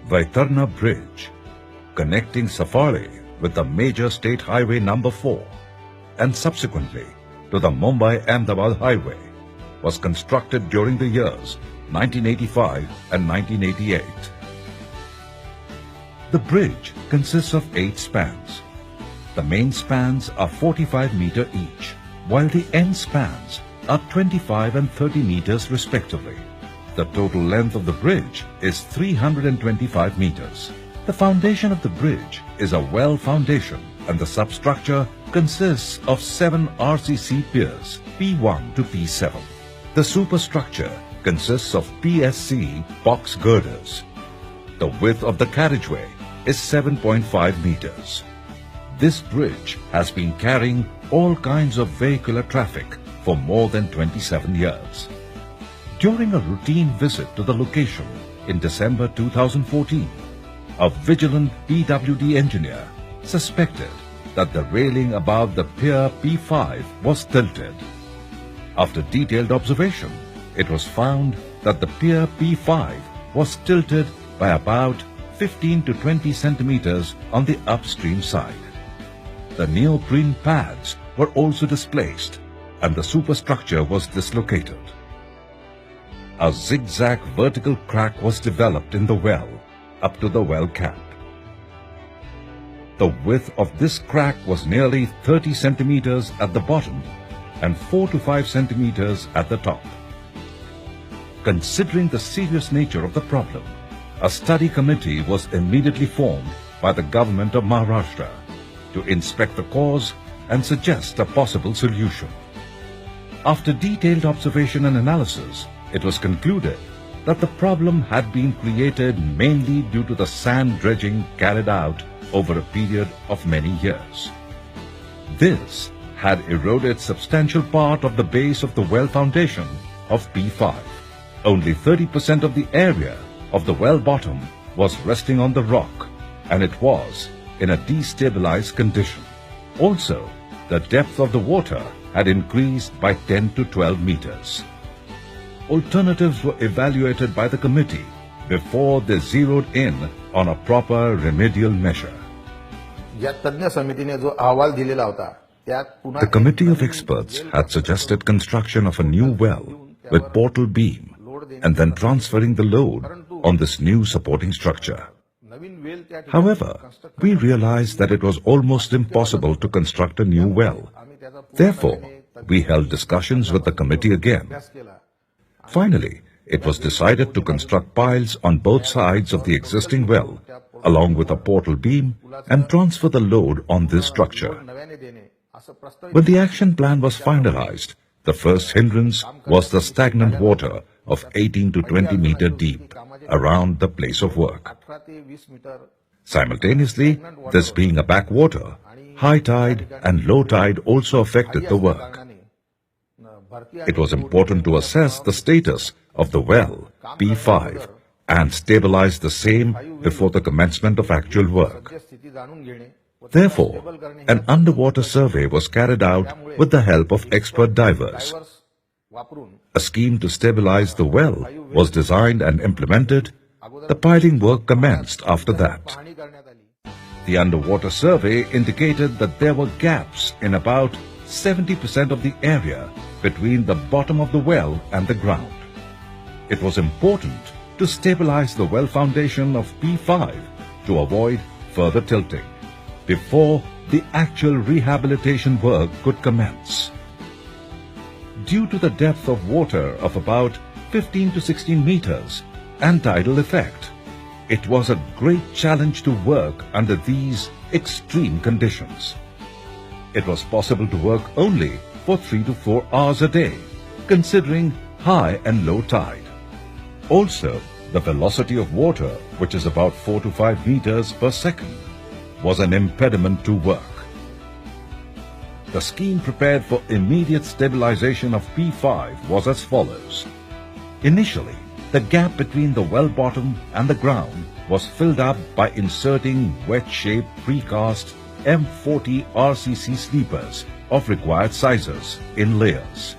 Vaitarna Bridge, connecting Safari with the major state highway number 4 and subsequently to the Mumbai-Ahmedabad highway, was constructed during the years 1985 and 1988. The bridge consists of 8 spans. The main spans are 45 meters each, while the end spans are 25 and 30 meters respectively. The total length of the bridge is 325 meters. The foundation of the bridge is a well foundation and the substructure consists of 7 RCC piers, P1 to P7. The superstructure consists of PSC box girders. The width of the carriageway is 7.5 meters. This bridge has been carrying all kinds of vehicular traffic for more than 27 years. During a routine visit to the location in December 2014, a vigilant PWD engineer suspected that the railing above the pier P5 was tilted. After detailed observation, it was found that the pier P5 was tilted by about 15 to 20 centimeters on the upstream side. The neoprene pads were also displaced and the superstructure was dislocated. A zigzag vertical crack was developed in the well up to the well cap. The width of this crack was nearly 30 centimeters at the bottom and 4 to 5 centimeters at the top. Considering the serious nature of the problem, a study committee was immediately formed by the government of Maharashtra to inspect the cause and suggest a possible solution. After detailed observation and analysis, it was concluded that the problem had been created mainly due to the sand dredging carried out over a period of many years. This had eroded substantial part of the base of the well foundation of P5. Only 30% of the area of the well bottom was resting on the rock and it was in a destabilized condition. Also, the depth of the water had increased by 10 to 12 meters. Alternatives were evaluated by the committee before they zeroed in on a proper remedial measure. The committee of experts had suggested construction of a new well with portal beam and then transferring the load on this new supporting structure. However, we realized that it was almost impossible to construct a new well. Therefore, we held discussions with the committee again. Finally, it was decided to construct piles on both sides of the existing well, along with a portal beam, and transfer the load on this structure. When the action plan was finalized, the first hindrance was the stagnant water of 18 to 20 meter deep around the place of work. Simultaneously, this being a backwater, high tide and low tide also affected the work. It was important to assess the status of the well, P5, and stabilize the same before the commencement of actual work. Therefore, an underwater survey was carried out with the help of expert divers. A scheme to stabilize the well was designed and implemented. The piling work commenced after that. The underwater survey indicated that there were gaps in about 70% of the area between the bottom of the well and the ground. It was important to stabilize the well foundation of P5 to avoid further tilting before the actual rehabilitation work could commence. Due to the depth of water of about 15 to 16 meters and tidal effect, it was a great challenge to work under these extreme conditions. It was possible to work only for 3 to 4 hours a day, considering high and low tide. Also, the velocity of water, which is about 4 to 5 meters per second, was an impediment to work. The scheme prepared for immediate stabilization of P5 was as follows. Initially, the gap between the well bottom and the ground was filled up by inserting wedge-shaped precast M40 RCC sleepers of required sizes in layers.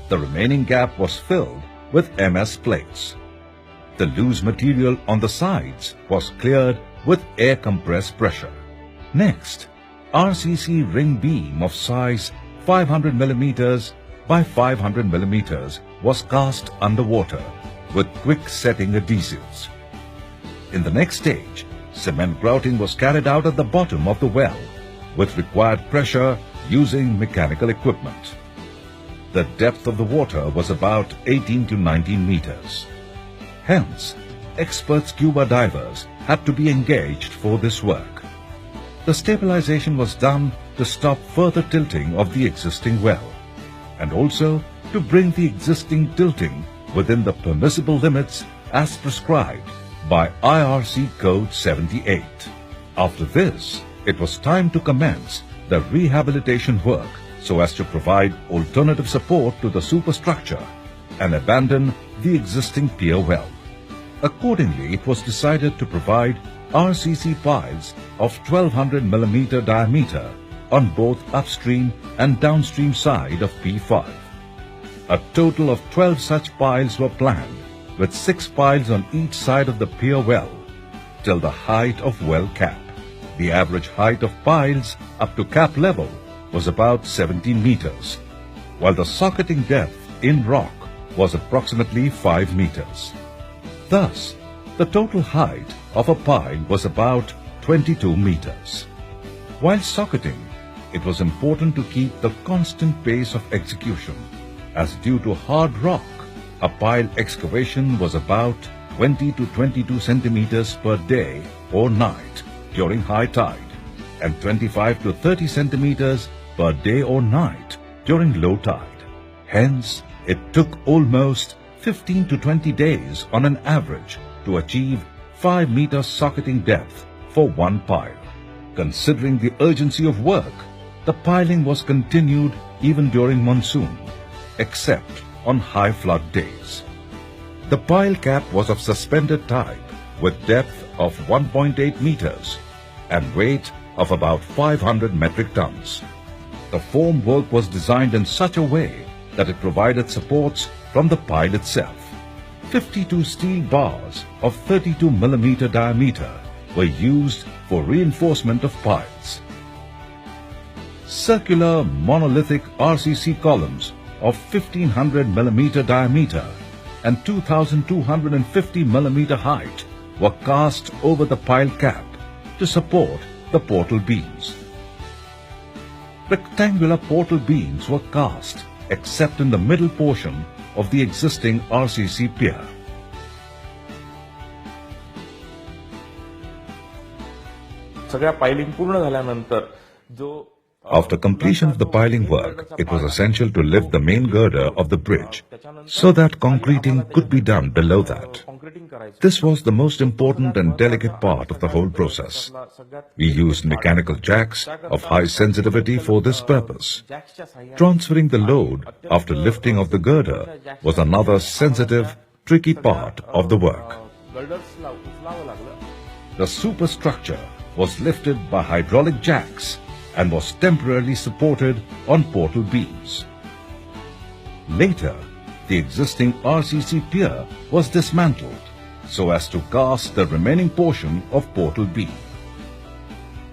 The remaining gap was filled with MS plates. The loose material on the sides was cleared with air compressed pressure. Next, RCC ring beam of size 500 mm by 500 mm was cast underwater with quick setting adhesives. In the next stage, cement grouting was carried out at the bottom of the well with required pressure using mechanical equipment. The depth of the water was about 18 to 19 meters. Hence, expert scuba divers had to be engaged for this work. The stabilization was done to stop further tilting of the existing well and also to bring the existing tilting within the permissible limits as prescribed by IRC Code 78. After this, it was time to commence the rehabilitation work so as to provide alternative support to the superstructure and abandon the existing pier well. Accordingly, it was decided to provide RCC piles of 1200 mm diameter on both upstream and downstream side of P5. A total of 12 such piles were planned, with 6 piles on each side of the pier well, till the height of well cap. The average height of piles up to cap level was about 17 meters, while the socketing depth in rock was approximately 5 meters. Thus, the total height of a pile was about 22 meters. While socketing, it was important to keep the constant pace of execution, as due to hard rock, a pile excavation was about 20 to 22 centimeters per day or night during high tide and 25 to 30 centimeters per day or night during low tide. Hence, it took almost 15 to 20 days on an average to achieve 5 meter socketing depth for one pile. Considering the urgency of work, the piling was continued even during monsoon, except on high flood days. The pile cap was of suspended type with depth of 1.8 meters and weight of about 500 metric tons. The form work was designed in such a way that it provided supports from the pile itself. 52 steel bars of 32 mm diameter were used for reinforcement of piles. Circular monolithic RCC columns of 1500 mm diameter and 2250 mm height were cast over the pile cap to support the portal beams. Rectangular portal beams were cast except in the middle portion of the existing RCC pier. सगळ्या piling पूर्ण झाल्यानंतर जो After completion of the piling work, it was essential to lift the main girder of the bridge so that concreting could be done below that. This was the most important and delicate part of the whole process. We used mechanical jacks of high sensitivity for this purpose. Transferring the load after lifting of the girder was another sensitive, tricky part of the work. The superstructure was lifted by hydraulic jacks and was temporarily supported on portal beams. Later, the existing RCC pier was dismantled so as to cast the remaining portion of portal beam.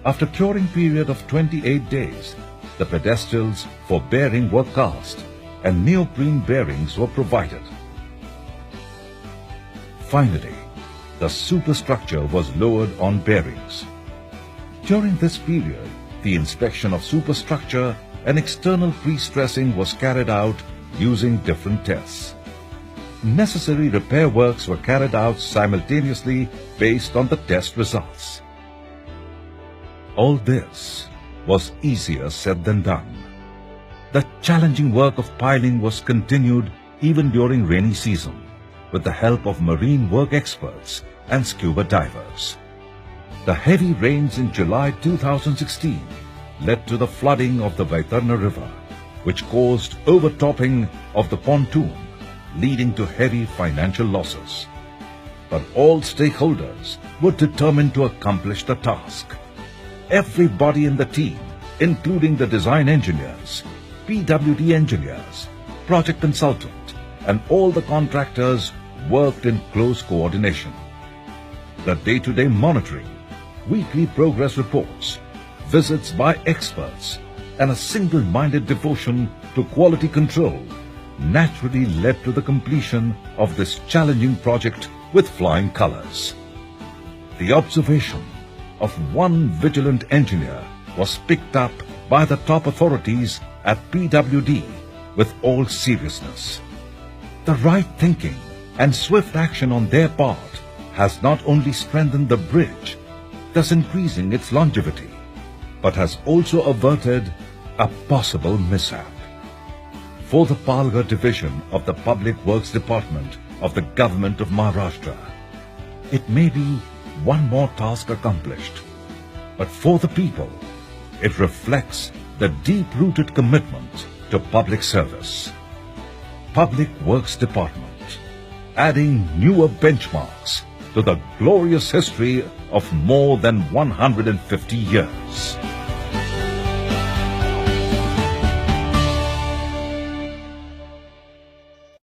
After curing period of 28 days, the pedestals for bearing were cast and neoprene bearings were provided. Finally, the superstructure was lowered on bearings. During this period, the inspection of superstructure and external pre-stressing was carried out using different tests. Necessary repair works were carried out simultaneously based on the test results. All this was easier said than done. The challenging work of piling was continued even during rainy season with the help of marine work experts and scuba divers. The heavy rains in July 2016 led to the flooding of the Vaitarna River, which caused overtopping of the pontoon, leading to heavy financial losses. But all stakeholders were determined to accomplish the task. Everybody in the team, including the design engineers, PWD engineers, project consultant, and all the contractors worked in close coordination. The day-to-day monitoring, weekly progress reports, visits by experts, and a single-minded devotion to quality control naturally led to the completion of this challenging project with flying colors. The observation of one vigilant engineer was picked up by the top authorities at PWD with all seriousness. The right thinking and swift action on their part has not only strengthened the bridge, thus increasing its longevity, but has also averted a possible mishap. For the Palghar Division of the Public Works Department of the Government of Maharashtra, it may be one more task accomplished, but for the people, it reflects the deep-rooted commitment to public service. Public Works Department, adding newer benchmarks to the glorious history of more than 150 years.